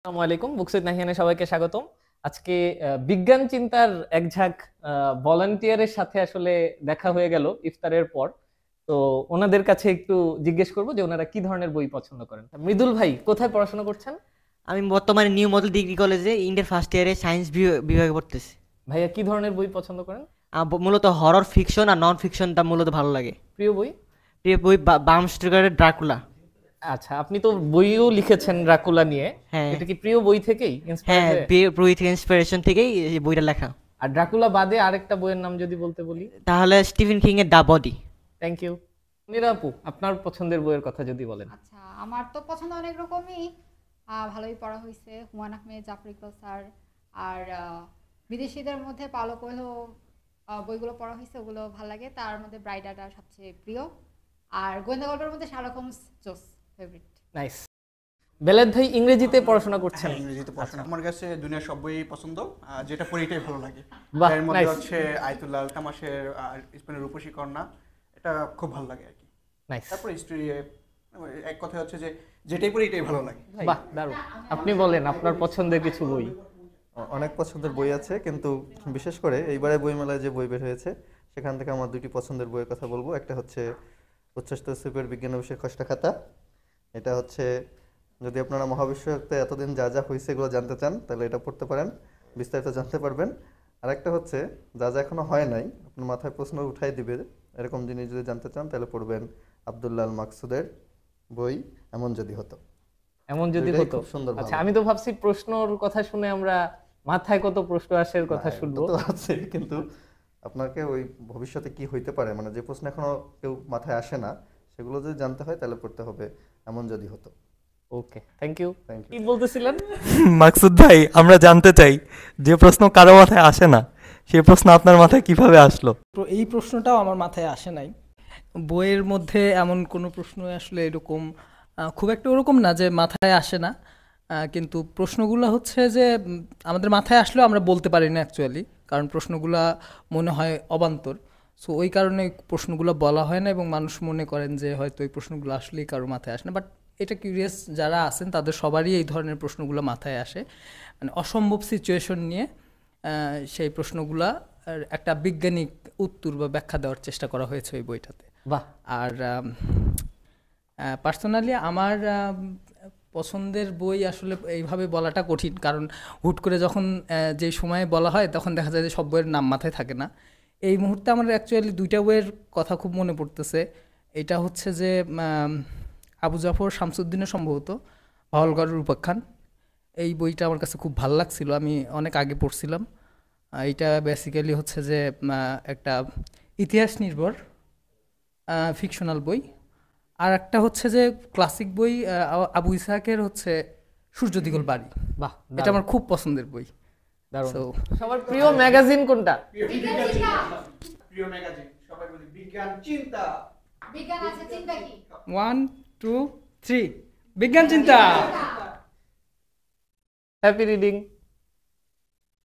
আসসালামু আলাইকুম, বুকসুইট নাহিয়ানে সবাইকে স্বাগতম। আজকে বিজ্ঞান চিন্তার এক ঝাঁক ভলান্টিয়ারের সাথে আসলে দেখা হয়ে গেল ইফতারের পর। তো ওনাদের কাছে একটু জিজ্ঞেস করব যে ওনারা কি ধরনের বই পছন্দ করেন। মৃদুল ভাই কোথায় পড়াশোনা করছেন? আমি বর্তমানে নিউ মডেল ডিগ্রি কলেজে ইন্টার ফার্স্ট ইয়ারে সায়েন্স বিভাগে পড়তেছি। ভাইয়া কি ধরনের বই পছন্দ করেন? মূলত হরর ফিকশন আর নন ফিকশনটা মূলত ভালো লাগে। প্রিয় বই? প্রিয় বই বাম স্টোকারের ড্রাকুলা। আচ্ছা, আপনি তো বইও লিখেছেন ড্রাকুলা নিয়ে। হ্যাঁ এটা কি প্রিয় বই থেকেই ইন্সপায়ার্ড হ্যাঁ, হয়ে? বই থেকে ইন্সপিরেশন থেকেই এই বইটা লেখা। আর ড্রাকুলা বাদে আরেকটা বইয়ের নাম যদি বলতে বলি? তাহলে স্টিফেন কিং এর the body. Thank you. Meera আপু, আপনার পছন্দের বইয়ের কথা যদি বলেন। আচ্ছা, আমার তো পছন্দ অনেক রকমই। ভালোই পড়া হয়েছে হুমায়ুন আহমেদ, জাফর ইকবাল স্যার। আর বিদেশিদের মধ্যে পাওলো কোয়েলো বইগুলো পড়া হয়েছে, ওগুলো ভালো লাগে। তার মধ্যে ব্রাইডাটা সবচেয়ে প্রিয়। আর গোয়েন্দা গল্পের মধ্যে শার্লক হোমস জোস ফেভারিট। নাইস। বেলায়েত ভাই ইংরেজিতে পড়াশোনা করছেন? হ্যাঁ, ইংরেজিতে পড়াশোনা আমার কাছে দুনিয়ার সব বই পছন্দ, যেটা পড়িটাই ভালো লাগে। বাহ, এর মধ্যে nice. হচ্ছে আয়তুল্লাহ আল তামাশের স্পেনের রূপসী কন্যা, এটা খুব ভালো লাগে আর কি। নাইস। তারপর হিস্ট্রি, এক কথা হচ্ছে যে যেটাই পড়ি এটাই ভালো লাগে। বাহ, দারুণ। আপনি বলেন আপনার পছন্দের কিছু বই। অনেক পছন্দের বই আছে, কিন্তু বিশেষ করে এইবারে বইমেলায় যে বই বের হয়েছে সেখান থেকে আমার দুটি পছন্দের বইয়ের কথা বলবো। একটা হচ্ছে উচ্চস্তর সুপের বিজ্ঞান বিষয়ে খসড়া খাতা। এটা হচ্ছে, যদি আপনারা মহাবিশ্বতে এতদিন যা যা হয়েছে এগুলো জানতে চান তাহলে এটা পড়তে পারেন, বিস্তারিত জানতে পারবেন। আর একটা হচ্ছে, যা যা এখনো হয় নাই আপনার মাথায় প্রশ্ন উঠাই দিবে এরকম জিনিস যদি জানতে চান তাহলে পড়বেন আব্দুল্লাহ আল মাকসুদের বই এমন যদি হতো। এমন যদি দুইটাই হতো। খুব সুন্দর, আচ্ছা, ভালো। আমি তো ভাবছি প্রশ্নর কথা শুনে আমরা মাথায় কত প্রশ্ন আসে এর কথা না, শুনবো। এটা তো আছে, কিন্তু আপনাকে ওই ভবিষ্যতে কি হইতে পারে, মানে যে প্রশ্ন এখনো কেউ মাথায় আসে না সেগুলো যদি জানতে হয় তাহলে পড়তে হবে এমন যদি হতো। ওকে, থ্যাংক ইউ। Thank you. কি বলতেছিলেন? মাকসুদ ভাই, আমরা জানতে চাই যে প্রশ্ন কারো মাথায় আসে না সেই প্রশ্ন আপনার মাথায় কিভাবে আসলো? এই প্রশ্নটাও আমার মাথায় আসে নাই। বইয়ের মধ্যে এমন কোনো প্রশ্ন আসলে এরকম খুব একটা ওরকম না যে মাথায় আসে না, কিন্তু প্রশ্নগুলো হচ্ছে যে আমাদের মাথায় আসলেও আমরা বলতে পারি না অ্যাকচুয়ালি, কারণ প্রশ্নগুলো মনে হয় অবান্তর। সো ওই কারণে প্রশ্নগুলো বলা হয় না এবং মানুষ মনে করেন যে হয়তো এই প্রশ্নগুলো আসলেই কারো মাথায় আসে না। বাট এটা কিউরিয়াস যারা আছেন তাদের সবারই এই ধরনের প্রশ্নগুলো মাথায় আসে, মানে অসম্ভব সিচুয়েশন নিয়ে সেই প্রশ্নগুলা একটা বৈজ্ঞানিক উত্তর বা ব্যাখ্যা দেওয়ার চেষ্টা করা হয়েছে ওই বইটাতে। বাহ। আর পার্সোনালি আমার পছন্দের বই আসলে এইভাবে বলাটা কঠিন, কারণ হুট করে যখন যে সময়ে বলা হয় তখন দেখা যায় যে সব বইয়ের নাম মাথায় থাকে না। এই মুহূর্তে আমার অ্যাকচুয়ালি দুইটা বইয়ের কথা খুব মনে পড়তেছে। এটা হচ্ছে যে আবু জাফর শামসুদ্দিনের সম্ভবত হলঘরের উপাখ্যান। এই বইটা আমার কাছে খুব ভালো লাগছিল, আমি অনেক আগে পড়ছিলাম। এইটা বেসিক্যালি হচ্ছে যে একটা ইতিহাস নির্ভর ফিকশনাল বই। আর একটা হচ্ছে যে ক্লাসিক বই আবু ইসহাকের হচ্ছে সূর্য দিগল বাড়ি। বাহ, এটা আমার খুব পছন্দের বই। দারুণ। So, সবার প্রিয় ম্যাগাজিন কোনটা? প্রিয় ম্যাগাজিন সবাই বলি বিজ্ঞান চিন্তা। বিজ্ঞান আছে, চিন্তা কি? 1 2 3 বিজ্ঞান চিন্তা। Happy reading.